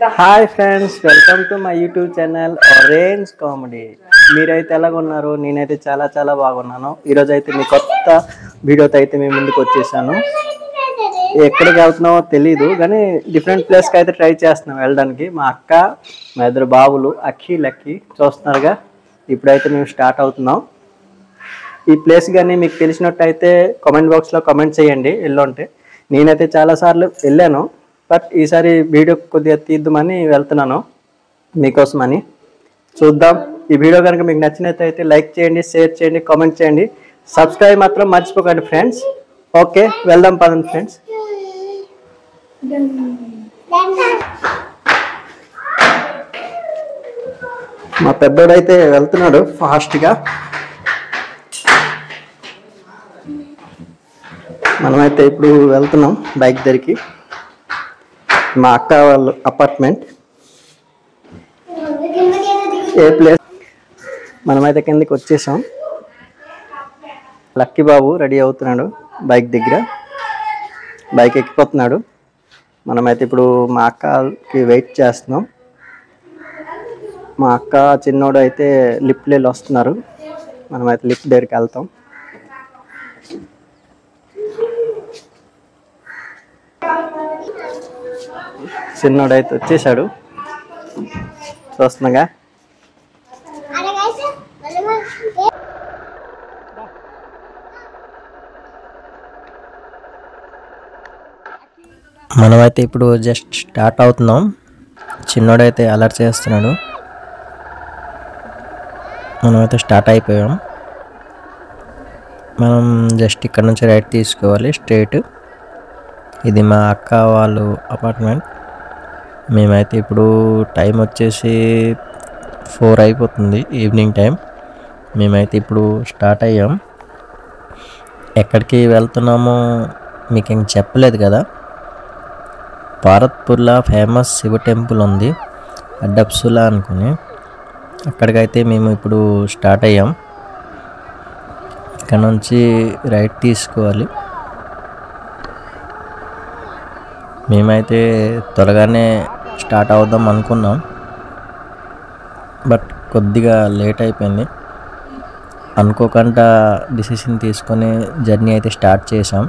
Hi friends, welcome to my YouTube channel orange comedy. మీరైతే ఎలాగున్నారు? నేనైతే చాలా చాలా బాగున్నాను. ఈరోజు అయితే మీ కొత్త వీడియోతో అయితే మేము ముందుకు వచ్చేసాను. ఎక్కడికి వెళ్తున్నామో తెలీదు కానీ డిఫరెంట్ ప్లేస్కి అయితే ట్రై చేస్తున్నాం వెళ్ళడానికి. మా అక్క, మా ఇద్దరు బాబులు అక్కి లక్కి చూస్తున్నారుగా. ఇప్పుడైతే మేము స్టార్ట్ అవుతున్నాం. ఈ ప్లేస్ కానీ మీకు తెలిసినట్టయితే కామెంట్ బాక్స్లో కామెంట్ చేయండి వెళ్ళుంటే. నేనైతే చాలాసార్లు వెళ్ళాను, బట్ ఈసారి వీడియో కొద్దిగా తీద్దామని వెళ్తున్నాను మీకోసమని. చూద్దాం. ఈ వీడియో కనుక మీకు నచ్చినట్లయితే లైక్ చేయండి, షేర్ చేయండి, కామెంట్ చేయండి, సబ్స్క్రైబ్ మాత్రం మర్చిపోకండి ఫ్రెండ్స్. ఓకే, వెళ్దాం పదండి ఫ్రెండ్స్. మా పెద్దోడైతే వెళ్తున్నాడు ఫాస్ట్గా. మనమైతే ఇప్పుడు వెళ్తున్నాం బైక్ దగ్గరికి. మా అక్క వాళ్ళ అపార్ట్మెంట్ ఏ ప్లేస్. మనమైతే కిందకి వచ్చేసాం. లక్కీ బాబు రెడీ అవుతున్నాడు బైక్ దగ్గర, బైక్ ఎక్కిపోతున్నాడు. మనమైతే ఇప్పుడు మా అక్కకి వెయిట్ చేస్తున్నాం. మా అక్క చిన్నోడు అయితే లిఫ్ట్ వెళ్ళి వస్తున్నారు. మనమైతే లిఫ్ట్ దగ్గరికి వెళ్తాం. చిన్నోడు అయితే వచ్చేసాడు చూస్తున్నాగా. మనమైతే ఇప్పుడు జస్ట్ స్టార్ట్ అవుతున్నాం. చిన్నోడైతే అలర్ట్ చేస్తున్నాడు. మనమైతే స్టార్ట్ అయిపోయాం. మనం జస్ట్ ఇక్కడ నుంచి రైట్ తీసుకోవాలి స్ట్రైట్. ఇది మా అక్క వాళ్ళు అపార్ట్మెంట్. మేమైతే ఇప్పుడు టైం వచ్చేసి 4 అయిపోతుంది, ఈవినింగ్ టైం. మేమైతే ఇప్పుడు స్టార్ట్ అయ్యాం. ఎక్కడికి వెళ్తున్నామో మీకు ఇంక చెప్పలేదు కదా. భారత్పూర్లో ఫేమస్ శివ టెంపుల్ ఉంది, అడ్డప్సులా అనుకుని. అక్కడికైతే మేము ఇప్పుడు స్టార్ట్ అయ్యాం. ఇక్కడ నుంచి రైట్ తీసుకోవాలి. మేమైతే త్వరగానే స్టార్ట్ అవుదాం అనుకున్నాం, బట్ కొద్దిగా లేట్ అయిపోయింది. అనుకోకుండా డిసిషన్ తీసుకొని జర్నీ అయితే స్టార్ట్ చేసాం.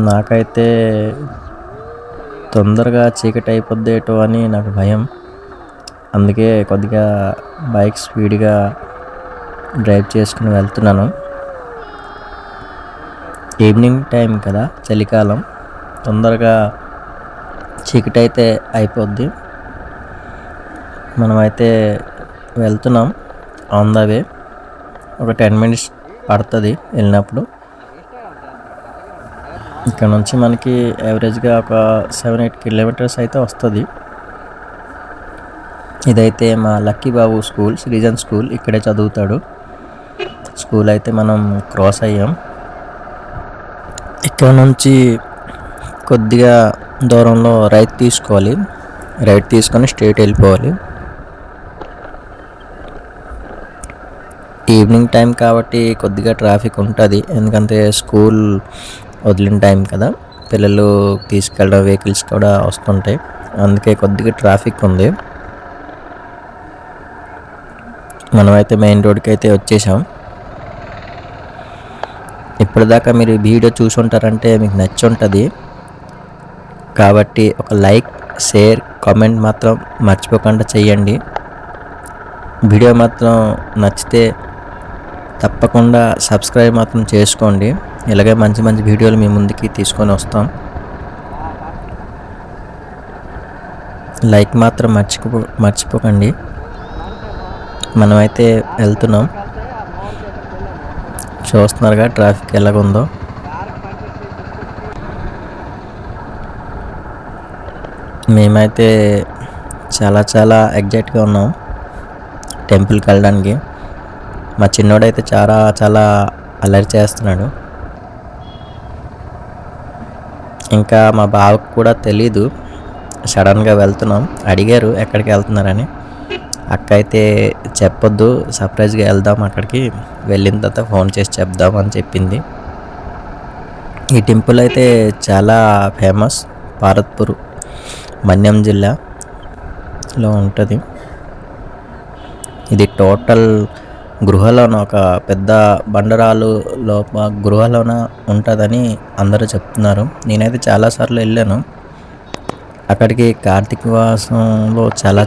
నాకైతే తొందరగా చీకటి అయిపోద్దేటో అని నాకు భయం. అందుకే కొద్దిగా బైక్ స్పీడ్గా డ్రైవ్ చేసుకుని వెళ్తున్నాను. ఈవినింగ్ టైం కదా, చలికాలం, తొందరగా చీకటి అయితే అయిపోద్ది. మనమైతే వెళ్తున్నాం ఆన్ ద వే. ఒక 10 మినిట్స్ పడుతుంది వెళ్ళినప్పుడు. ఇక్కడ నుంచి మనకి యావరేజ్గా ఒక 7-8 కిలోమీటర్స్ అయితే వస్తుంది. ఇదైతే మా లక్కీ బాబు స్కూల్, సిటిజన్ స్కూల్. ఇక్కడే చదువుతాడు. స్కూల్ అయితే మనం క్రాస్ అయ్యాం. ఇక్కడ నుంచి కొద్దిగా దూరంలో రైట్ తీసుకోవాలి. రైట్ తీసుకొని స్ట్రైట్ వెళ్ళిపోవాలి. ఈవినింగ్ టైం కాబట్టి కొద్దిగా ట్రాఫిక్ ఉంటుంది, ఎందుకంటే స్కూల్ వదిలిన టైం కదా. పిల్లలు తీసుకెళ్ళడం వెహికల్స్ కూడా వస్తుంటాయి, అందుకే కొద్దిగా ట్రాఫిక్ ఉంది. మనమైతే మెయిన్ రోడ్కి అయితే వచ్చేసాం. ఇప్పటిదాకా మీరు వీడియో చూసుంటారంటే మీకు నచ్చి ఉంటుంది కాబట్టి ఒక లైక్, షేర్, కామెంట్ మాత్రం మర్చిపోకుండా చెయ్యండి. వీడియో మాత్రం నచ్చితే తప్పకుండా సబ్స్క్రైబ్ మాత్రం చేసుకోండి. ఇలాగే మంచి మంచి వీడియోలు మీ ముందుకి తీసుకొని వస్తాం. లైక్ మాత్రం మర్చిపోకండి. మనమైతే వెళ్తున్నాం. చూస్తున్నారుగా ట్రాఫిక్ ఎలాగుందో. మేమైతే చాలా చాలా ఎగ్జైట్గా ఉన్నాం టెంపుల్కి వెళ్ళడానికి. మా చిన్నోడైతే చాలా చాలా అల్లరి చేస్తున్నాడు. ఇంకా మా బావకు కూడా తెలీదు, సడన్గా వెళ్తున్నాం. అడిగారు ఎక్కడికి వెళ్తున్నారని. అక్క అయితే చెప్పొద్దు, సర్ప్రైజ్గా వెళ్దాం, అక్కడికి వెళ్ళిన తర్వాత ఫోన్ చేసి చెప్దాం అని చెప్పింది. ఈ టెంపుల్ అయితే చాలా ఫేమస్, పారత్పూర్ మన్యం జిల్లాలో ఉంటుంది. ఇది టోటల్ గృహలోన ఒక పెద్ద బండరాలు గృహలోన ఉంటుందని అందరూ చెప్తున్నారు. నేనైతే చాలాసార్లు వెళ్ళాను అక్కడికి. కార్తీక మాసంలో చాలా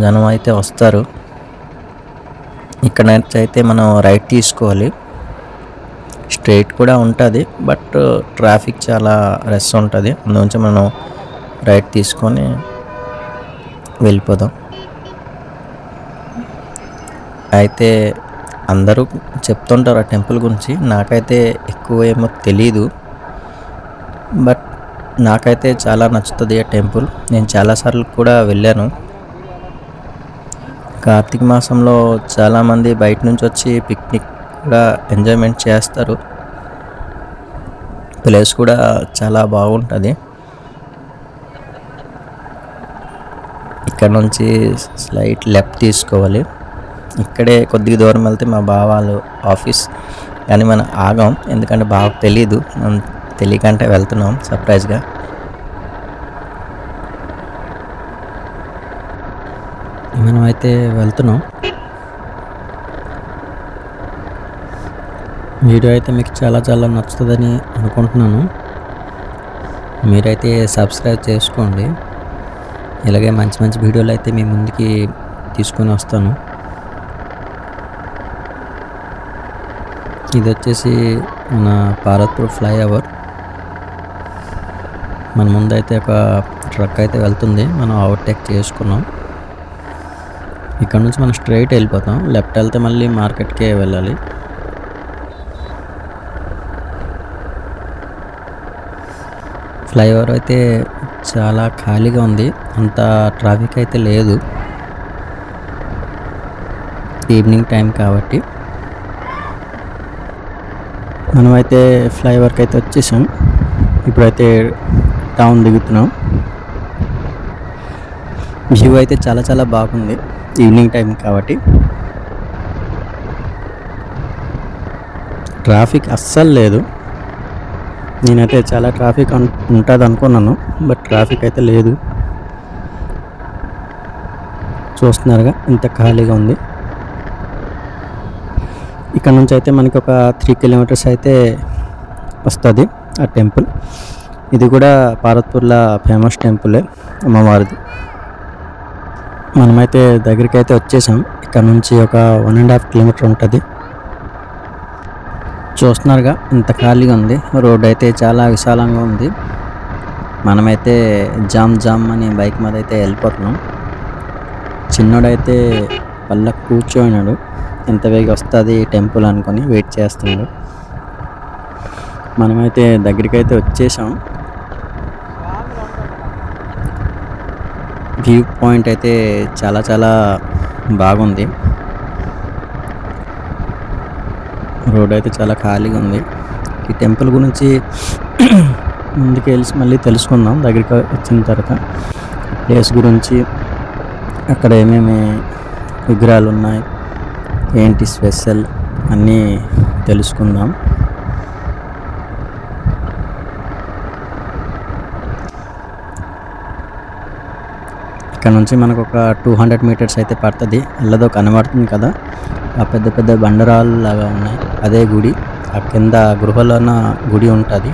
జనం అయితే వస్తారు. ఇక్కడ నుంచి అయితే మనం రైట్ తీసుకోవాలి. స్ట్రైట్ కూడా ఉంటుంది, బట్ ట్రాఫిక్ చాలా రష్ ఉంటుంది. అందుగురించి మనం రైట్ తీసుకొని వెళ్ళిపోదాం. అయితే అందరూ చెప్తుంటారు ఆ టెంపుల్ గురించి. నాకైతే ఎక్కువ ఏమో తెలీదు, బట్ నాకైతే చాలా నచ్చుతుంది ఆ టెంపుల్. నేను చాలాసార్లు కూడా వెళ్ళాను. కార్తీక మాసంలో చాలామంది బయట నుంచి వచ్చి పిక్నిక్ కూడా ఎంజాయ్మెంట్ చేస్తారు. ప్లేస్ కూడా చాలా బాగుంటుంది. ఇక్కడ నుంచి స్లైట్ లెఫ్ట్ తీసుకోవాలి. ఇక్కడే కొద్దిగా దూరం వెళ్తే మా బావాళ్ళు ఆఫీస్, కానీ మనం ఆగాం ఎందుకంటే బాగా తెలీదు. మనం తెలియకంటే వెళ్తున్నాం సర్ప్రైజ్గా. మనం అయితే వెళ్తున్నాం. వీడియో అయితే మీకు చాలా నచ్చుతుందని అనుకుంటున్నాను. మీరైతే సబ్స్క్రైబ్ చేసుకోండి. ఇలాగే మంచి వీడియోలు అయితే మీ ముందుకి తీసుకొని వస్తాను. ఇది వచ్చేసి మన పారత్పూర్ ఫ్లైఓవర్. మన ముందైతే ఒక ట్రక్ అయితే వెళ్తుంది. మనం ఓవర్టేక్ చేసుకున్నాం. ఇక్కడ నుంచి మనం స్ట్రైట్ వెళ్ళిపోతాం. లెఫ్ట్ వెళ్తే మళ్ళీ మార్కెట్కే వెళ్ళాలి. ఫ్లైఓవర్ అయితే చాలా ఖాళీగా ఉంది, అంత ట్రాఫిక్ అయితే లేదు. ఈవినింగ్ టైం కాబట్టి. మనమైతే ఫ్లైఓవర్కి అయితే వచ్చేసాం. ఇప్పుడైతే టౌన్ దిగుతున్నాం. వ్యూ అయితే చాలా బాగుంది ఈవినింగ్ టైం కాబట్టి. ట్రాఫిక్ అస్సలు లేదు. నేనైతే చాలా ట్రాఫిక్ ఉంటుంది అనుకున్నాను, బట్ ట్రాఫిక్ అయితే లేదు. చూస్తున్నారుగా ఎంత ఖాళీగా ఉంది. ఇక్కడ నుంచి అయితే మనకి ఒక 3 కిలోమీటర్స్ అయితే వస్తుంది ఆ టెంపుల్. ఇది కూడా పారత్పూర్లో ఫేమస్ టెంపులే అమ్మవారిది. మనమైతే దగ్గరికి అయితే వచ్చేసాం. ఇక్కడ నుంచి ఒక 1.5 కిలోమీటర్ ఉంటుంది. చూస్తున్నారుగా ఇంత ఖాళీగా ఉంది. రోడ్ అయితే చాలా విశాలంగా ఉంది. మనమైతే జామ్ అని బైక్ మీద అయితే వెళ్ళిపోతున్నాం. చిన్నోడైతే పళ్ళకు కూర్చోయినాడు. ఎంత వేగం వస్తుంది టెంపుల్ అనుకొని వెయిట్ చేస్తున్నాడు. మనమైతే దగ్గరికి అయితే వచ్చేసాం. వ్యూ పాయింట్ అయితే చాలా బాగుంది. రోడ్ అయితే చాలా ఖాళీగా ఉంది. ఈ టెంపుల్ గురించి ముందుకు వెళ్ళి మళ్ళీ తెలుసుకుందాం దగ్గరికి వచ్చిన తర్వాత. ప్లేస్ గురించి, అక్కడ ఏమేమి విగ్రహాలు ఉన్నాయి, ఏంటి స్పెషల్ అన్నీ తెలుసుకుందాం. ఇక్కడ నుంచి మనకు ఒక 200 మీటర్స్ అయితే పడుతుంది. ఎల్లదో కనబడుతుంది కదా, ఆ పెద్ద బండరాలు లాగా ఉన్నాయి. అదే గుడి. ఆ కింద గృహలోన గుడి ఉంటుంది.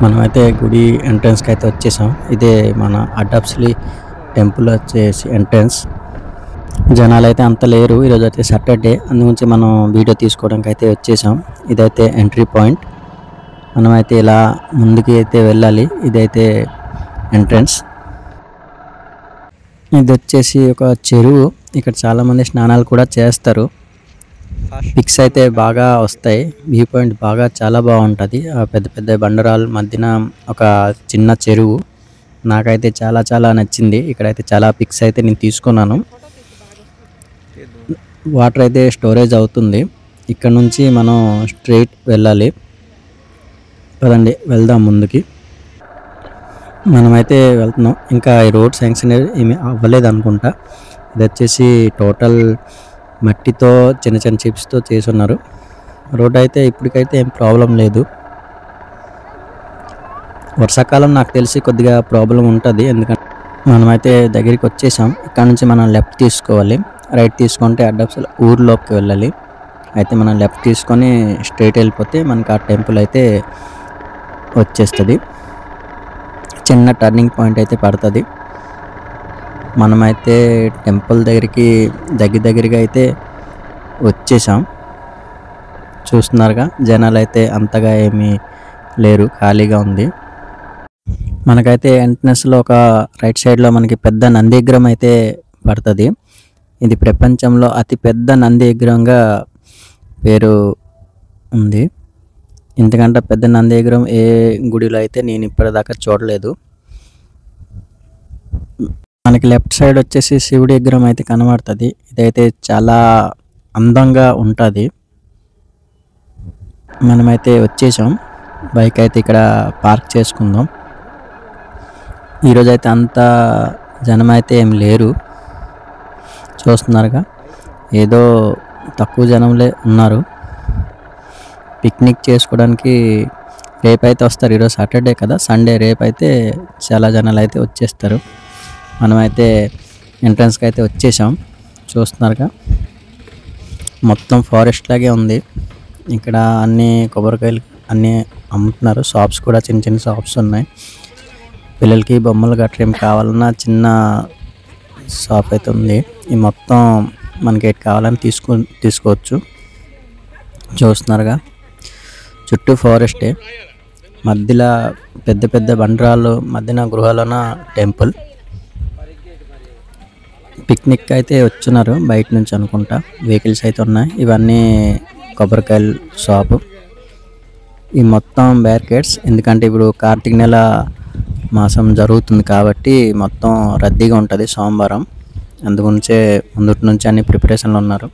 మనమైతే గుడి ఎంట్రన్స్కి అయితే వచ్చేసాం. ఇదే మన అడ్డాప్స్లీ టెంపుల్ వచ్చేసి ఎంట్రన్స్. జనాలు అయితే అంత లేరు. ఈరోజు అయితే సాటర్డే, అందుగురించి మనం వీడియో తీసుకోవడానికి అయితే వచ్చేసాం. ఇదైతే ఎంట్రీ పాయింట్. మనమైతే ఇలా ముందుకి అయితే వెళ్ళాలి. ఇదైతే ఎంట్రన్స్. ఇది వచ్చేసి ఒక చెరువు. ఇక్కడ చాలామంది స్నానాలు కూడా చేస్తారు. పిక్స్ అయితే బాగా వస్తాయి. వ్యూ పాయింట్ చాలా బాగుంటుంది. ఆ పెద్ద బండరాల మధ్యన ఒక చిన్న చెరువు. నాకైతే చాలా నచ్చింది. ఇక్కడైతే చాలా పిక్స్ అయితే నేను తీసుకున్నాను. వాటర్ అయితే స్టోరేజ్ అవుతుంది. ఇక్కడ నుంచి మనం స్ట్రైట్ వెళ్ళాలి. పదండి వెళ్దాం ముందుకి. మనమైతే వెళ్తున్నాం. ఇంకా ఈ రోడ్ శాంక్షన్ ఏమి అవ్వలేదు అనుకుంటా. ఇది వచ్చేసి టోటల్ మట్టితో చిన్న చిప్స్తో చేసి ఉన్నారు. రోడ్ అయితే ఇప్పటికైతే ఏం ప్రాబ్లం లేదు. వర్షాకాలం నాకు తెలిసి కొద్దిగా ప్రాబ్లం ఉంటుంది, ఎందుకంటే మనమైతే దగ్గరికి వచ్చేసాం. ఇక్కడ నుంచి మనం లెఫ్ట్ తీసుకోవాలి, రైట్ తీసుకుంటే అడ్డప్సల ఊర్లోకి వెళ్ళాలి. అయితే మనం లెఫ్ట్ తీసుకొని స్ట్రైట్ వెళ్ళిపోతే మనకి ఆ టెంపుల్ అయితే వచ్చేస్తుంది. చిన్న టర్నింగ్ పాయింట్ అయితే పడుతుంది. మనమైతే టెంపుల్ దగ్గరికి దగ్గరగా అయితే వచ్చేసాం. చూస్తున్నారుగా, జనాలు అయితే అంతగా ఏమీ లేరు, ఖాళీగా ఉంది. మనకైతే ఎంట్రన్స్లో ఒక రైట్ సైడ్లో మనకి పెద్ద నంది విగ్రహం అయితే పడుతుంది. ఇది ప్రపంచంలో అతి పెద్ద నంది విగ్రహంగా పేరు ఉంది. ఇంతకంటే పెద్ద నంది విగ్రహం ఏ గుడిలో అయితే నేను ఇప్పటిదాకా చూడలేదు. మనకి లెఫ్ట్ సైడ్ వచ్చేసి శివుడి విగ్రహం అయితే కనబడుతుంది. ఇదైతే చాలా అందంగా ఉంటుంది. మనమైతే వచ్చేసాం. బైక్ అయితే ఇక్కడ పార్క్ చేసుకుందాం. ఈరోజు అయితే అంత జనం అయితే ఏం లేరు, చూస్తున్నారుగా, ఏదో తక్కువ జనంలే ఉన్నారు. పిక్నిక్ చేసుకోవడానికి రేపైతే వస్తారు. ఈరోజు సాటర్డే కదా, సండే రేపైతే చాలా జనాలు అయితే వచ్చేస్తారు. మనమైతే ఎంట్రన్స్కి అయితే వచ్చేసాం. చూస్తున్నారుగా, మొత్తం ఫారెస్ట్ లాగే ఉంది. ఇక్కడ అన్ని కొబ్బరికాయలు అన్నీ అమ్ముతున్నారు. షాప్స్ కూడా చిన్న చిన్న షాప్స్ ఉన్నాయి. పిల్లలకి బొమ్మలు గట్రా ఏం కావాలన్నా చిన్న షాప్ అయితే ఉంది. ఈ మొత్తం మనకి ఏది కావాలని తీసుకోవచ్చు. చూస్తున్నారుగా, చుట్టూ ఫారెస్టే, మధ్యలో పెద్ద పెద్ద బండరాళ్ళు, మధ్యన గృహాలన టెంపుల్. పిక్నిక్ అయితే వచ్చున్నారు బయట నుంచి అనుకుంటా. వెహికల్స్ అయితే ఉన్నాయి. ఇవన్నీ కొబ్బరికాయల షాపు. ఈ మొత్తం బ్యారికేడ్స్, ఎందుకంటే ఇప్పుడు కార్తీక నెల మాసం జరుగుతుంది కాబట్టి మొత్తం రద్దీగా ఉంటుంది సోమవారం. అందుగురించే ముందు నుంచి అన్ని ప్రిపరేషన్లు ఉన్నారు.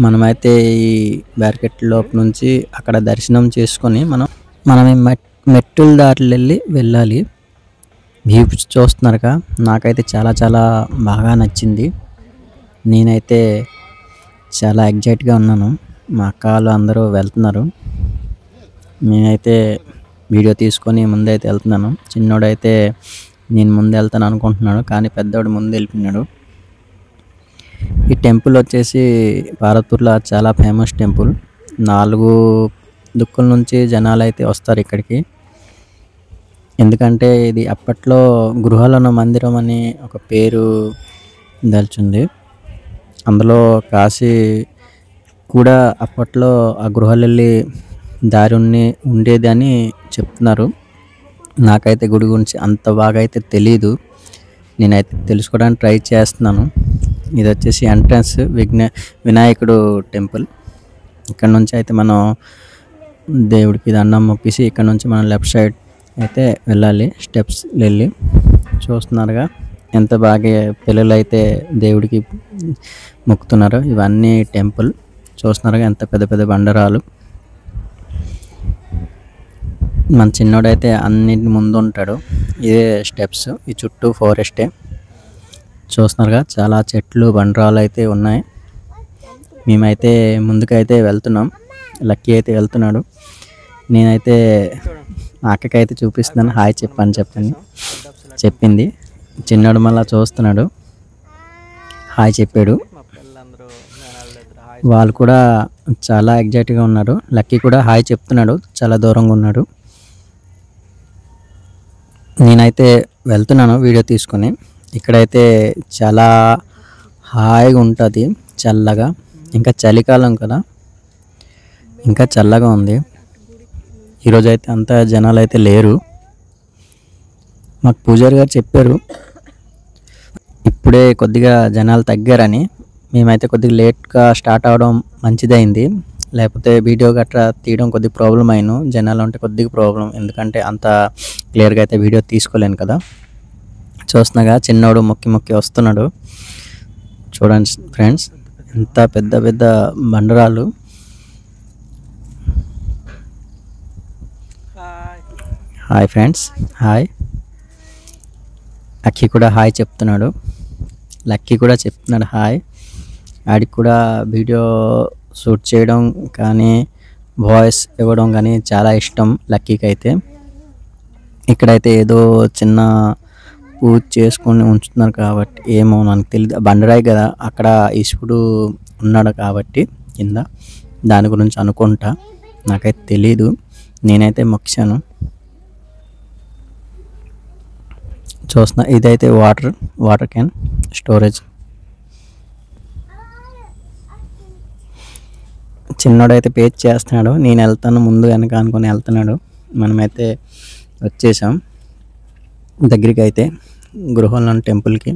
మనమైతే ఈ బ్యారికేడ్ లోపు నుంచి అక్కడ దర్శనం చేసుకొని మనం ఈ మెట్టుల దారిలో వెళ్ళాలి. వ్యూ చూస్తున్నారుగా, నాకైతే చాలా చాలా బాగా నచ్చింది. నేనైతే చాలా ఎగ్జైట్గా ఉన్నాను. మా అక్క వాళ్ళు అందరూ వెళ్తున్నారు. నేనైతే వీడియో తీసుకొని ముందైతే వెళ్తున్నాను. చిన్నోడైతే నేను ముందు వెళ్తాను అనుకుంటున్నాడు, కానీ పెద్దోడు ముందు వెళ్ళిపోయినాడు. ఈ టెంపుల్ వచ్చేసి భారత్పూర్లో చాలా ఫేమస్ టెంపుల్. 4 దిక్కుల నుంచి జనాలు అయితే వస్తారు ఇక్కడికి. ఎందుకంటే ఇది అప్పట్లో గృహాలను మందిరం అని ఒక పేరు దల్చుంది. అందులో కాశీ కూడా అప్పట్లో ఆ గృహాలు వెళ్ళి దారి ఉండేది అని చెప్తున్నారు. నాకైతే గుడి గురించి అంత బాగా అయితే తెలీదు. నేనైతే తెలుసుకోవడానికి ట్రై చేస్తున్నాను. ఇది వచ్చేసి ఎంట్రన్స్ వినాయకుడు టెంపుల్. ఇక్కడ నుంచి అయితే మనం దేవుడికి దండం మొక్కేసి ఇక్కడ నుంచి మనం లెఫ్ట్ సైడ్ అయితే వెళ్ళాలి. స్టెప్స్ వెళ్ళి చూస్తున్నారుగా, ఎంత బాగా పిల్లలు అయితే దేవుడికి మొక్కుతున్నారు. ఇవన్నీ టెంపుల్ చూస్తున్నారుగా, ఎంత పెద్ద పెద్ద బండరాలు. మన చిన్నోడైతే అన్నింటి ముందు ఉంటాడు. ఇదే స్టెప్స్, ఈ చుట్టూ ఫారెస్టే. చూస్తున్నారుగా, చాలా చెట్లు బండరాలు అయితే ఉన్నాయి. మేమైతే ముందుకైతే వెళ్తున్నాం. లక్కీ అయితే వెళ్తున్నాడు. నేనైతే మా అక్కకైతే చూపిస్తున్నాను. హాయ్ చెప్పింది. చిన్నోడు మళ్ళీ చూస్తున్నాడు, హాయ్ చెప్పాడు. వాళ్ళు కూడా చాలా ఎగ్జైట్గా ఉన్నారు. లక్కీ కూడా హాయ్ చెప్తున్నాడు, చాలా దూరంగా ఉన్నాడు. నేనైతే వెళ్తున్నాను వీడియో తీసుకొని. ఇక్కడైతే చాలా హాయిగా ఉంటుంది, చల్లగా. ఇంకా చలికాలం కదా, ఇంకా చల్లగా ఉంది. ఈరోజు అయితే అంత జనాలు అయితే లేరు. మాకు పూజారి గారు చెప్పారు ఇప్పుడే కొద్దిగా జనాలు తగ్గారని. మేమైతే కొద్దిగా లేట్గా స్టార్ట్ అవడం మంచిదైంది, లేకపోతే వీడియో గట్రా తీయడం కొద్దిగా ప్రాబ్లం అయిను. జనాలు ఉంటే కొద్దిగా ప్రాబ్లం, ఎందుకంటే అంత క్లియర్గా అయితే వీడియో తీసుకోలేను కదా. చూస్తున్నాగా, చిన్నోడు మొక్కి వస్తున్నాడు. చూడండి ఫ్రెండ్స్, ఎంత పెద్ద పెద్ద బండరాలు. Hi friends, hi. అక్కీ కూడా హాయ్ చెప్తున్నాడు, లక్కీ కూడా చెప్తున్నాడు హాయ్. ఆడికి కూడా వీడియో షూట్ చేయడం కానీ వాయిస్ ఇవ్వడం కానీ చాలా ఇష్టం లక్కీకి అయితే. ఇక్కడైతే ఏదో చిన్న పూజ చేసుకొని ఉంచుతున్నారు కాబట్టి ఏమో నాకు తెలియదు, బండరాయి కదా అక్కడ ఈశ్వరుడు ఉన్నాడు కాబట్టి కింద, దాని గురించి అనుకుంటా, నాకైతే తెలీదు. నేనైతే మొక్కాను. చూస్తున్నా ఇదైతే వాటర్ క్యాన్ స్టోరేజ్. చిన్నోడైతే పేజ్ చేస్తున్నాడు, నేను వెళ్తాను ముందు వెనక అనుకుని వెళ్తున్నాడు. మనమైతే వచ్చేసాం దగ్గరికి అయితే గృహంలోని టెంపుల్కి.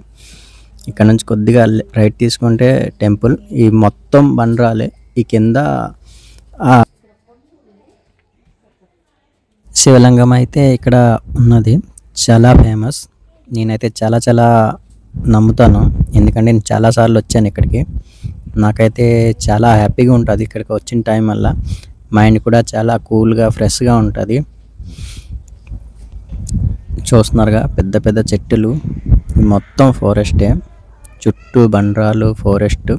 ఇక్కడ నుంచి కొద్దిగా రైట్ తీసుకుంటే టెంపుల్. ఈ మొత్తం బండరాలే. ఈ కింద శివలింగం అయితే ఇక్కడ ఉన్నది, చాలా ఫేమస్. నేనైతే చాలా నమ్ముతాను, ఎందుకంటే నేను చాలాసార్లు వచ్చాను ఇక్కడికి. నాకైతే చాలా హ్యాపీగా ఉంటుంది ఇక్కడికి వచ్చిన టైం వల్ల. మైండ్ కూడా చాలా కూల్గా ఫ్రెష్గా ఉంటుంది. చూస్తున్నారుగా పెద్ద పెద్ద చెట్టులు, మొత్తం ఫారెస్టే, చుట్టూ బండరాలు, ఫారెస్ట్,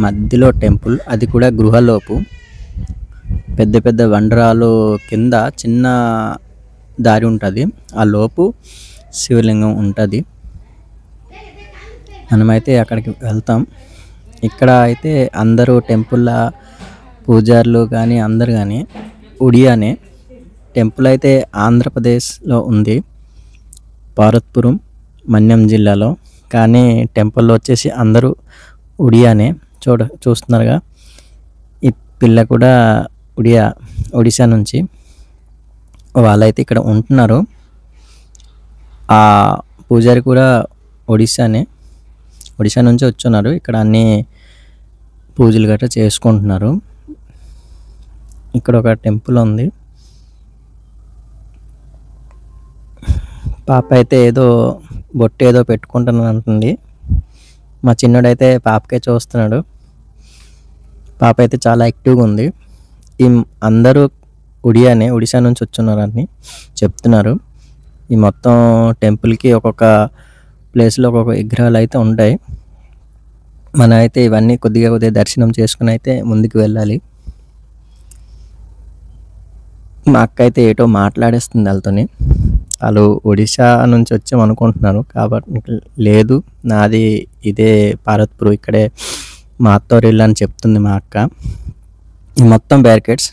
మధ్యలో టెంపుల్, అది కూడా గృహలోపు. పెద్ద పెద్ద బండరాలు కింద చిన్న దారి ఉంటుంది, ఆ లోపు శివలింగం ఉంటుంది. మనమైతే అక్కడికి వెళ్తాం. ఇక్కడ అయితే అందరూ టెంపుల్ల పూజారులు కానీ అందరు కానీ ఉడియానే. టెంపుల్ అయితే ఆంధ్రప్రదేశ్లో ఉంది, భారత్పురం మన్యం జిల్లాలో. కానీ టెంపుల్లో వచ్చేసి అందరూ ఉడియానే. చూస్తున్నారుగా ఈ పిల్ల కూడా ఒడిశా నుంచి. వాళ్ళైతే ఇక్కడ ఉంటున్నారు. ఆ పూజారి కూడా ఒడిశా నుంచి వచ్చున్నారు. ఇక్కడ అన్ని పూజలు గట్రా చేసుకుంటున్నారు. ఇక్కడ ఒక టెంపుల్ ఉంది. పాప అయితే ఏదో బొట్టు ఏదో పెట్టుకుంటానని అంటుంది. మా చిన్నోడైతే పాపకే చూస్తున్నాడు. పాప అయితే చాలా యాక్టివ్గా ఉంది. ఈ అందరూ ఒడిశా నుంచి వచ్చున్నారు అని చెప్తున్నారు. ఈ మొత్తం టెంపుల్కి ఒక్కొక్క ప్లేస్లో ఒక్కొక్క విగ్రహాలు అయితే ఉంటాయి. మనం అయితే ఇవన్నీ కొద్దిగా దర్శనం చేసుకుని అయితే ముందుకు వెళ్ళాలి. మా అక్క అయితే ఏటో మాట్లాడేస్తుంది వాళ్ళతోని. వాళ్ళు ఒడిశా నుంచి వచ్చాం అనుకుంటున్నారు కాబట్టి, లేదు నాది ఇదే భారత్పురం, ఇక్కడే మా అత్తోరిల్లు అని చెప్తుంది మా అక్క. ఈ మొత్తం బ్యారికేడ్స్,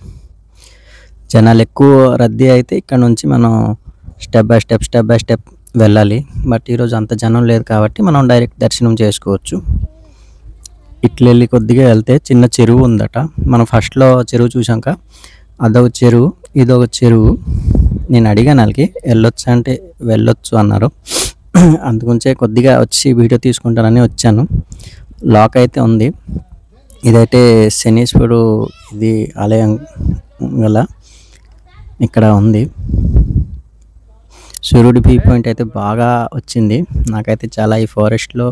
జనాలు ఎక్కువ రద్దీ అయితే ఇక్కడ నుంచి మనం స్టెప్ బై స్టెప్ వెళ్ళాలి. బట్ ఈరోజు అంత జనం లేదు కాబట్టి మనం డైరెక్ట్ దర్శనం చేసుకోవచ్చు. ఇట్లా వెళ్ళి కొద్దిగా వెళ్తే చిన్న చెరువు ఉందట. మనం ఫస్ట్లో చెరువు చూసాక అదొక చెరువు, ఇదొక చెరువు. నేను అడిగాను వాళ్ళకి వెళ్ళొచ్చా అంటే వెళ్ళొచ్చు అన్నారు. అందుగురించే కొద్దిగా వచ్చి వీడియో తీసుకుంటానని వచ్చాను. లాక్ అయితే ఉంది. ఇదైతే శనీశ్వరుడు ఇది ఆలయం గల ఇక్కడ ఉంది. సూర్యుడి వ్యూ పాయింట్ అయితే బాగా వచ్చింది. నాకైతే చాలా ఈ ఫారెస్ట్లో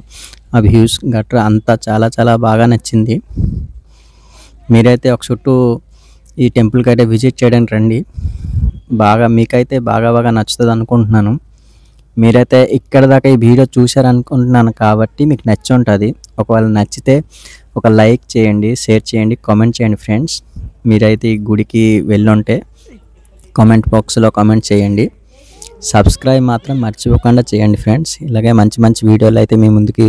ఆ వ్యూస్ గట్రా అంతా చాలా బాగా నచ్చింది. మీరైతే ఒక చుట్టూ ఈ టెంపుల్కి అయితే విజిట్ చేయడానికి రండి. మీకైతే బాగా నచ్చుతుంది అనుకుంటున్నాను. మీరైతే ఇక్కడ దాకా ఈ వీడియో చూశారనుకుంటున్నాను కాబట్టి మీకు నచ్చి ఉంటుంది. ఒకవేళ నచ్చితే ఒక లైక్ చేయండి, షేర్ చేయండి, కామెంట్ చేయండి ఫ్రెండ్స్. మీరైతే ఈ గుడికి వెళ్ళుంటే కామెంట్ బాక్స్లో కామెంట్ చేయండి. సబ్స్క్రైబ్ మాత్రం మర్చిపోకుండా చేయండి ఫ్రెండ్స్. ఇలాగే మంచి వీడియోలు అయితే మీ ముందుకి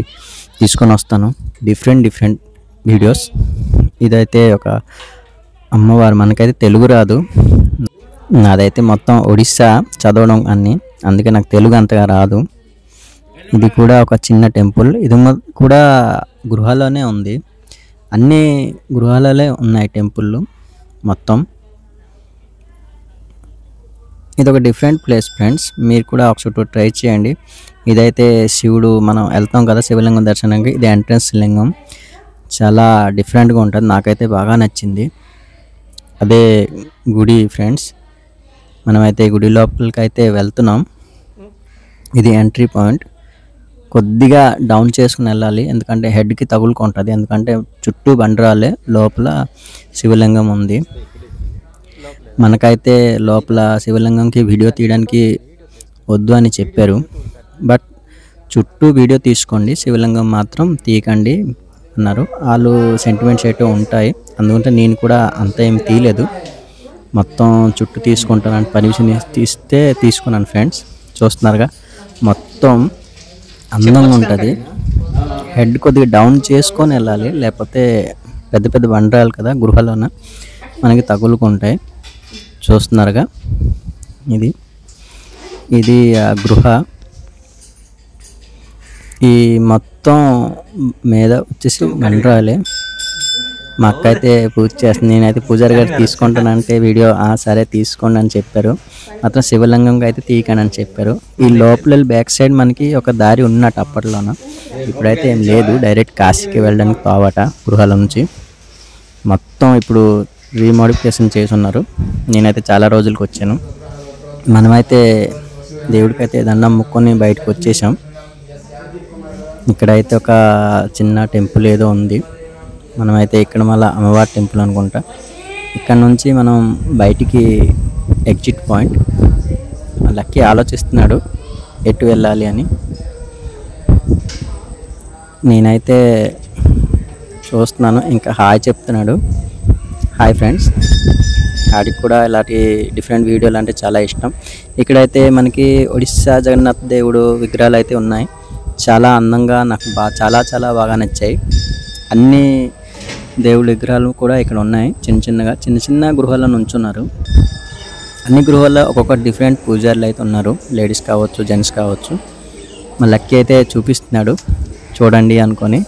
తీసుకొని వస్తాను, డిఫరెంట్ వీడియోస్. ఇదైతే ఒక అమ్మవారు, మనకైతే తెలుగు రాదు, నాదైతే మొత్తం ఒడిస్సా చదవడం అన్ని, అందుకే నాకు తెలుగు అంతగా రాదు. ఇది కూడా ఒక చిన్న టెంపుల్, ఇది కూడా గృహాలోనే ఉంది. అన్ని గృహాలలోనే ఉన్నాయి టెంపుల్ మొత్తం. ఇది ఒక డిఫరెంట్ ప్లేస్ ఫ్రెండ్స్, మీరు కూడా ఒకసారి ట్రై చేయండి. ఇదైతే శివుడు, మనం వెళ్తాం కదా శివలింగం దర్శనానికి, ఇది ఎంట్రన్స్ లింగం. చాలా డిఫరెంట్గా ఉంటుంది, నాకైతే బాగా నచ్చింది. అదే గుడి ఫ్రెండ్స్. మనమైతే గుడి లోపలికి అయితే వెళ్తున్నాం. ఇది ఎంట్రీ పాయింట్. కొద్దిగా డౌన్ చేసుకుని వెళ్ళాలి, ఎందుకంటే హెడ్కి తగులుకుంటుంది. ఎందుకంటే చుట్టూ బండరాలే, లోపల శివలింగం ఉంది. మనకైతే లోపల శివలింగంకి వీడియో తీయడానికి వద్దు అని చెప్పారు. బట్ చుట్టూ వీడియో తీసుకోండి, శివలింగం మాత్రం తీయకండి. అన్నారు. వాళ్ళు సెంటిమెంట్స్ అయితే ఉంటాయి, అందుకంటే నేను కూడా అంత ఏం తీయలేదు. మొత్తం చుట్టూ తీసుకుంటానని పర్మిషన్ తీసుకున్నాను ఫ్రెండ్స్. చూస్తున్నారుగా మొత్తం అందంగా ఉంటుంది. హెడ్ కొద్దిగా డౌన్ చేసుకొని వెళ్ళాలి, లేకపోతే పెద్ద పెద్ద బండరాలు కదా గృహలోన మనకి తగులుకుంటాయి. చూస్తున్నారుగా ఇది ఆ గృహ. ఈ మొత్తం మీద వచ్చేసి బండరాలే. మా అక్క అయితే పూజ చేస్తుంది, నేనైతే పూజారి గారు తీసుకుంటానంటే వీడియో సరే తీసుకోండి అని చెప్పారు. మాత్రం శివలింగంగా అయితే తీయకండి అని చెప్పారు. ఈ లోపల బ్యాక్ సైడ్ మనకి ఒక దారి ఉన్నట్టు అప్పట్లోన, ఇప్పుడైతే ఏం లేదు. డైరెక్ట్ కాశీకి వెళ్ళడానికి తోవట గృహాల నుంచి. మొత్తం ఇప్పుడు రీమోడిఫికేషన్ చేసి ఉన్నారు. నేనైతే చాలా రోజులకు వచ్చాను. మనమైతే దేవుడికైతే దండం ముక్కొని బయటకు వచ్చేసాం. ఇక్కడైతే ఒక చిన్న టెంపుల్ ఏదో ఉంది. మనమైతే ఇక్కడ మళ్ళీ అమ్మవారి టెంపుల్ అనుకుంటా. ఇక్కడ నుంచి మనం బయటికి ఎగ్జిట్ పాయింట్. లక్కీ ఆలోచిస్తున్నాడు ఎటు వెళ్ళాలి అని. నేనైతే చూస్తున్నాను, ఇంకా హాయ్ చెప్తున్నాడు. Hi friends. ఆడికి కూడా ఇలాంటి డిఫరెంట్ వీడియోలు అంటే చాలా ఇష్టం. ఇక్కడైతే మనకి ఒడిస్సా జగన్నాథ్ దేవుడు విగ్రహాలు అయితే ఉన్నాయి. చాలా అందంగా, నాకు చాలా చాలా బాగా నచ్చాయి. అన్ని దేవుడి విగ్రహాలు కూడా ఇక్కడ ఉన్నాయి. చిన్న చిన్న గృహాలను ఉంచున్నారు. అన్ని గృహాల్లో ఒక్కొక్క డిఫరెంట్ పూజారులు అయితే ఉన్నారు. లేడీస్ కావచ్చు, జెంట్స్ కావచ్చు. మా లక్కీ అయితే చూపిస్తున్నాడు చూడండి అనుకొని.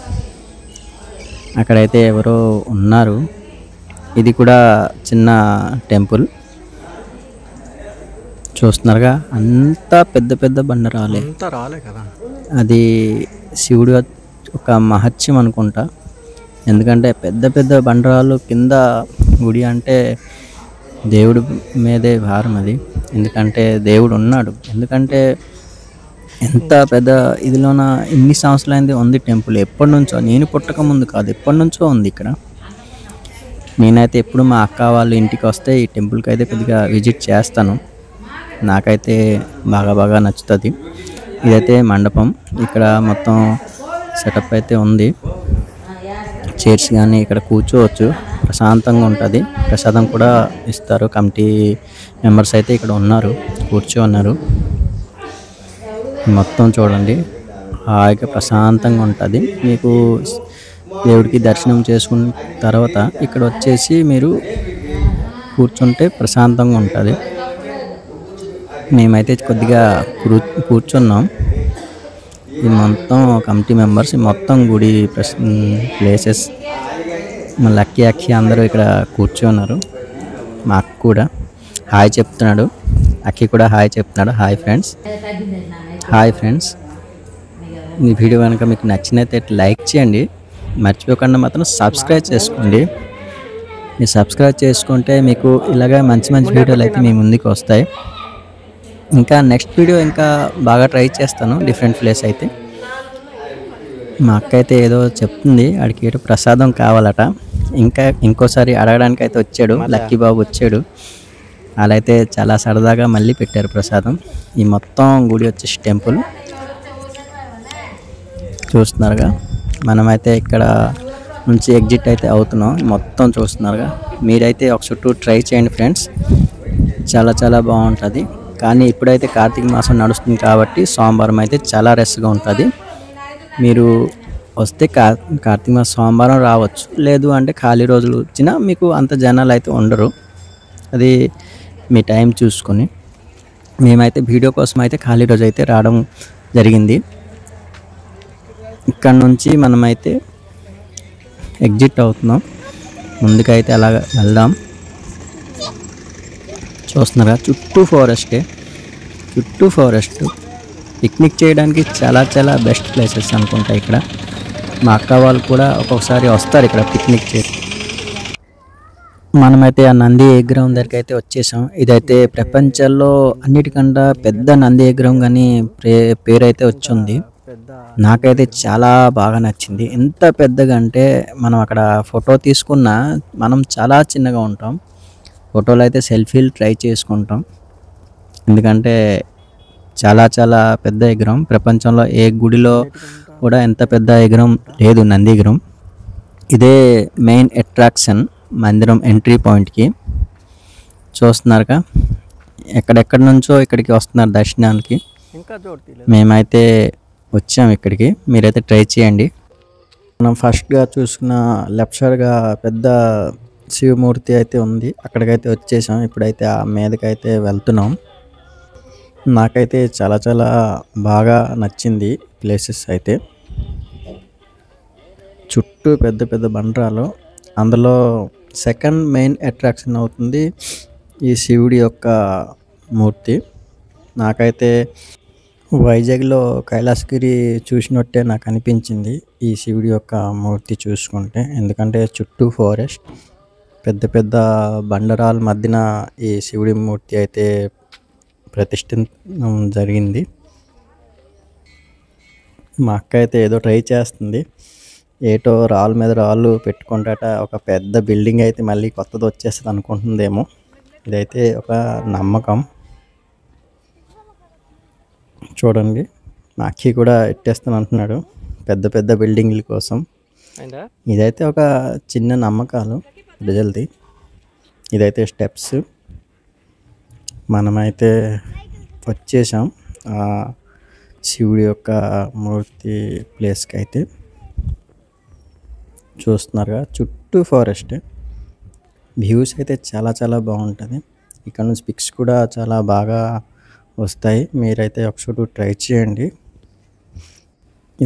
అక్కడైతే ఎవరో ఉన్నారు. ఇది కూడా చిన్న టెంపుల్. చూస్తున్నారుగా అంతా పెద్ద పెద్ద బండరాలే కదా. అది శివుడు ఒక మహత్యం అనుకుంటా. ఎందుకంటే పెద్ద పెద్ద బండరాలు కింద గుడి అంటే దేవుడి మీదే భారం అది. ఎందుకంటే దేవుడు ఉన్నాడు. ఎందుకంటే ఎంత పెద్ద ఇదిలోన ఇన్ని సంవత్సరాలైంది ఉంది టెంపుల్. ఎప్పటి నుంచో, నేను పుట్టక ముందు కాదు, ఎప్పటి నుంచో ఉంది ఇక్కడ. నేనైతే ఎప్పుడు మా అక్క వాళ్ళ ఇంటికి వస్తే ఈ టెంపుల్కి అయితే కొద్దిగా విజిట్ చేస్తాను. నాకైతే బాగా నచ్చుతుంది. ఇదైతే మండపం. ఇక్కడ మొత్తం సెటప్ అయితే ఉంది. చైర్స్ కానీ ఇక్కడ కూర్చోవచ్చు, ప్రశాంతంగా ఉంటుంది. ప్రసాదం కూడా ఇస్తారు. కమిటీ మెంబర్స్ అయితే ఇక్కడ ఉన్నారు, ఉన్నారు. మొత్తం చూడండి, హాయిగా ప్రశాంతంగా ఉంటుంది. మీకు దేవుడికి దర్శనం చేసుకున్న తర్వాత ఇక్కడ వచ్చేసి మీరు కూర్చుంటే ప్రశాంతంగా ఉంటుంది. మేమైతే కొద్దిగా కూర్చున్నాం. ఇది మొత్తం కమిటీ మెంబర్స్, మొత్తం గుడి ప్లేసెస్. మా లక్కీ అక్కీ అందరూ ఇక్కడ కూర్చున్నారు. మా అక్క కూడా హాయ్ చెప్తున్నాడు, అక్కీ కూడా హాయ్ చెప్తున్నాడు. Hi friends. ఈ వీడియో కనుక మీకు నచ్చినైతే లైక్ చేయండి, మర్చిపోకుండా మాత్రం సబ్స్క్రైబ్ చేసుకోండి. మీరు సబ్స్క్రైబ్ చేసుకుంటే మీకు ఇలాగ మంచి వీడియోలు అయితే మీ ముందుకు వస్తాయి. ఇంకా నెక్స్ట్ వీడియో ఇంకా బాగా ట్రై చేస్తాను, డిఫరెంట్ ప్లేస్ అయితే. మా అక్క అయితే ఏదో చెప్తుంది, ఆడికి ఏదో ప్రసాదం కావాలట. ఇంకోసారి అడగడానికి అయితే వచ్చాడు, లక్కీ బాబు వచ్చాడు. వాళ్ళైతే చాలా సరదాగా మళ్ళీ పెట్టారు ప్రసాదం. ఈ మొత్తం గుడి వచ్చేసి టెంపుల్ చూస్తున్నారుగా. మనమైతే ఇక్కడ నుంచి ఎగ్జిట్ అయితే అవుతున్నాం. మొత్తం చూస్తున్నారుగా. మీరైతే ఒక చుట్టూ ట్రై చేయండి ఫ్రెండ్స్, చాలా బాగుంటుంది. కానీ ఇప్పుడైతే కార్తీక మాసం నడుస్తుంది కాబట్టి సోమవారం అయితే చాలా రష్గా ఉంటుంది. మీరు వస్తే కార్తీక మాసం సోమవారం రావచ్చు, లేదు అంటే ఖాళీ రోజులు వచ్చినా మీకు అంత జనాలు అయితే ఉండరు. అది మీ టైం చూసుకొని. మేమైతే వీడియో కోసం అయితే ఖాళీ రోజు అయితే రావడం జరిగింది. ఇక్కడ నుంచి మనమైతే ఎగ్జిట్ అవుతున్నాం. ముందుకైతే అలాగ వెళ్దాం. చూస్తున్నారా, చుట్టూ ఫారెస్ట్. పిక్నిక్ చేయడానికి చాలా బెస్ట్ ప్లేసెస్ అనుకుంటా ఇక్కడ. మా అక్క వాళ్ళు కూడా ఒక్కొక్కసారి వస్తారు ఇక్కడ పిక్నిక్ చేసి. మనమైతే ఆ నంది విగ్రహం దగ్గరికి అయితే వచ్చేసాం. ఇదైతే ప్రపంచంలో అన్నిటికన్నా పెద్ద నంది విగ్రహం కానీ పేరైతే వచ్చింది. నాకైతే చాలా బాగా నచ్చింది. ఎంత పెద్దగా అంటే మనం అక్కడ ఫోటో తీసుకున్నా మనం చాలా చిన్నగా ఉంటాం. ఫోటోలు అయితే సెల్ఫీలు ట్రై చేసుకుంటాం. ఎందుకంటే చాలా పెద్ద విగ్రహం. ప్రపంచంలో ఏ గుడిలో కూడా ఎంత పెద్ద విగ్రహం లేదు, నంది విగ్రహం. ఇదే మెయిన్ అట్రాక్షన్ మందిరం ఎంట్రీ పాయింట్కి. చూస్తున్నారుగా ఎక్కడెక్కడి నుంచో ఇక్కడికి వస్తున్నారు దర్శనానికి. మేమైతే వచ్చాము ఇక్కడికి, మీరైతే ట్రై చేయండి. మనం ఫస్ట్గా చూసుకున్న లెఫ్ట్ సైడ్గా పెద్ద శివమూర్తి అయితే ఉంది, అక్కడికైతే వచ్చేసాం. ఇప్పుడైతే ఆ మీదకైతే వెళ్తున్నాం. నాకైతే చాలా చాలా బాగా నచ్చింది ప్లేసెస్ అయితే. చుట్టూ పెద్ద పెద్ద బండరాలు, అందులో సెకండ్ మెయిన్ అట్రాక్షన్ అవుతుంది ఈ శివుడి యొక్క మూర్తి. నాకైతే వైజాగ్లో కైలాసగిరి చూసినట్టే నాకు అనిపించింది ఈ శివుడి యొక్క మూర్తి చూసుకుంటే. ఎందుకంటే చుట్టూ ఫారెస్ట్, పెద్ద పెద్ద బండరాల మధ్యన ఈ శివుడి మూర్తి అయితే ప్రతిష్ఠించడం జరిగింది. మా అక్క అయితే ఏదో ట్రై చేస్తుంది, ఏటో రాళ్ళ మీద రాళ్ళు పెట్టుకుంటాట ఒక పెద్ద బిల్డింగ్ అయితే మళ్ళీ కొత్తది వచ్చేస్తుంది అనుకుంటుందేమో. ఇదైతే ఒక నమ్మకం. చూడండి, మా అక్కి కూడా ఎట్టేస్తాను అంటున్నాడు పెద్ద పెద్ద బిల్డింగ్ల కోసం. ఇదైతే ఒక చిన్న నమ్మకాలు ప్రజలది. ఇదైతే స్టెప్స్. మనమైతే వచ్చేసాం శివుడి యొక్క మూర్తి ప్లేస్కి అయితే. చూస్తున్నారుగా చుట్టూ ఫారెస్ట్, వ్యూస్ అయితే చాలా చాలా బాగుంటుంది. ఇక్కడ నుంచి పిక్స్ కూడా చాలా బాగా వస్తాయి. మీరైతే ఒకసారి ట్రై చేయండి.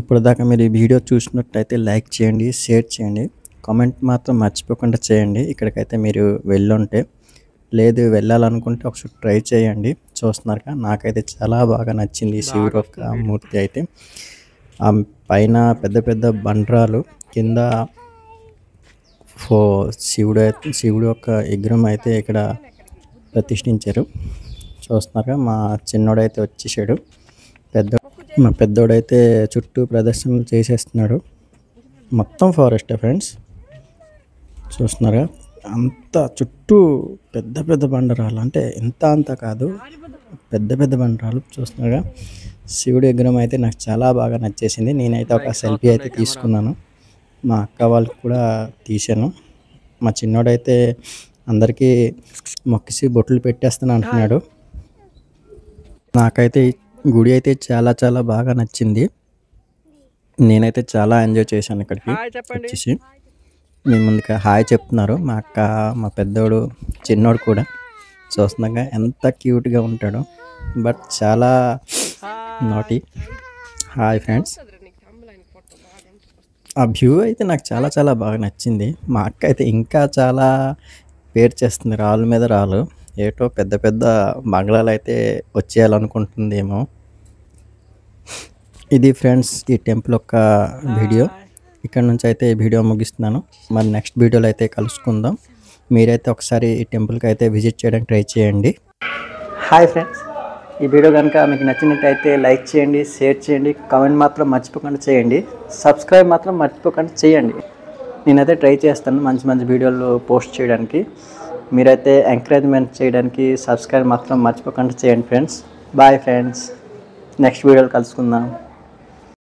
ఇప్పుడు దాకా మీరు ఈ వీడియో చూసినట్టయితే లైక్ చేయండి, షేర్ చేయండి, కామెంట్ మాత్రం మర్చిపోకుండా చేయండి. ఇక్కడికైతే మీరు వెళ్ళుంటే, లేదు వెళ్ళాలనుకుంటే ఒకసారి ట్రై చేయండి. చూస్తున్నారుగా నాకైతే చాలా బాగా నచ్చింది ఈ శివుడు యొక్క మూర్తి అయితే. ఆ పైన పెద్ద పెద్ద బండరాలు, కింద శివుడు యొక్క విగ్రహం అయితే ఇక్కడ ప్రతిష్ఠించారు. చూస్తున్నారుగా మా చిన్నోడైతే వచ్చేసాడు. మా పెద్దోడైతే చుట్టూ ప్రదర్శనలు చేసేస్తున్నాడు. మొత్తం ఫారెస్టే ఫ్రెండ్స్. చూస్తున్నారుగా అంత చుట్టూ పెద్ద పెద్ద బండరాలు, అంటే ఇంత అంత కాదు, పెద్ద పెద్ద బండరాలు. చూస్తున్నారుగా శివుడి విగ్రహం అయితే నాకు చాలా బాగా నచ్చేసింది. నేనైతే ఒక సెల్ఫీ అయితే తీసుకున్నాను, మా అక్క వాళ్ళకి కూడా తీశాను. మా చిన్నోడైతే అందరికీ మొక్కిసి బొట్లు పెట్టేస్తాను అంటున్నాడు. నాకైతే గుడి అయితే చాలా చాలా బాగా నచ్చింది. నేనైతే చాలా ఎంజాయ్ చేశాను ఇక్కడికి వచ్చేసి. మీ ముందుగా హాయ్ చెప్తున్నారు మా అక్క, మా పెద్దోడు, చిన్నోడు కూడా. చూస్తున్నాగా ఎంత క్యూట్గా ఉంటాడో, బట్ చాలా నాటి. Hi friends. ఆ వ్యూ అయితే నాకు చాలా చాలా బాగా నచ్చింది. మా అక్క అయితే ఇంకా చాలా పేరు చేస్తుంది, రాళ్ళ మీద రాళ్ళు, ఏటో పెద్ద పెద్ద బంగ్లాలు అయితే వచ్చేయాలనుకుంటుందేమో. ఇది ఫ్రెండ్స్ ఈ టెంపుల్ యొక్క వీడియో. ఇక్కడ నుంచి అయితే ఈ వీడియో ముగిస్తున్నాను. మరి నెక్స్ట్ వీడియోలో అయితే కలుసుకుందాం. మీరైతే ఒకసారి ఈ టెంపుల్కి అయితే విజిట్ చేయడానికి ట్రై చేయండి. హాయ్ ఫ్రెండ్స్, ఈ వీడియో కనుక మీకు నచ్చినట్టయితే లైక్ చేయండి, షేర్ చేయండి, కామెంట్ మాత్రం మర్చిపోకుండా చేయండి, సబ్స్క్రైబ్ మాత్రం మర్చిపోకుండా చేయండి. నేనైతే ట్రై చేస్తాను మంచి మంచి వీడియోలు పోస్ట్ చేయడానికి. మీరైతే ఎంకరేజ్మెంట్ చేయడానికి సబ్స్క్రైబ్ మాత్రం మర్చిపోకుండా చేయండి ఫ్రెండ్స్. బాయ్ ఫ్రెండ్స్, నెక్స్ట్ వీడియోలో కలుసుకుందాం.